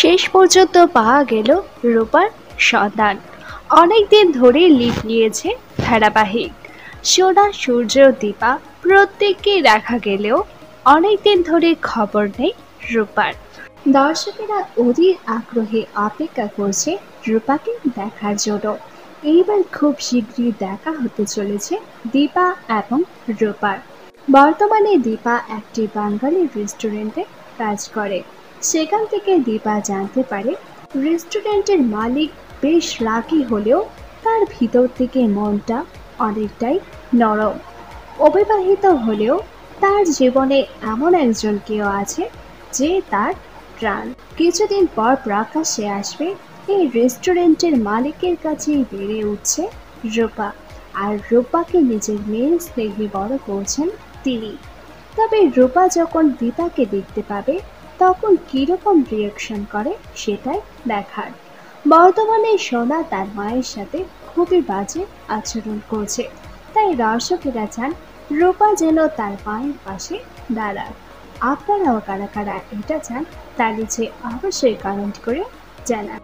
শেষ পর্যন্ত পাওয়া গেল রূপার সন্ধান। অনেকদিন ধরে লিড নিয়েছে ধারাবাহিক সোনা, সূর্য, দীপা প্রত্যেককেই দেখা গেলেও অনেকদিন ধরে খবর নেই রূপার। দর্শকেরা অধীর আগ্রহে অপেক্ষা করছে রূপাকে দেখার জন্য। এইবার খুব শীঘ্রই দেখা হতে চলেছে দীপা এবং রূপার। বর্তমানে দীপা একটি বাঙালি রেস্টুরেন্টে কাজ করে। সেখান থেকে দীপা জানতে পারে রেস্টুরেন্টের মালিক বেশ রাগী হলেও তার ভিতর থেকে মনটা অনেকটাই নরম। অবিবাহিত হলেও তার জীবনে এমন একজন কেউ আছে যে তার প্রাণ। কিছুদিন পর প্রকাশ্যে আসবে এই রেস্টুরেন্টের মালিকের কাছেই বেড়ে উঠছে রূপা, আর রূপাকে নিজের মেয়ের স্নেহে বড় করছেন তিনি। তবে রূপা যখন দীপাকে দেখতে পাবে তখন কিরকম রিয়াকশন করে সেটাই দেখার। বর্তমানে সোনা তার মায়ের সাথে খুবই বাজে আচরণ করছে, তাই দর্শকেরা চান রূপা যেন তার মায়ের পাশে দাঁড়ায়। আপনারাও কারা কারা এটা চান তা নিচে অবশ্যই কমেন্ট করে জানান।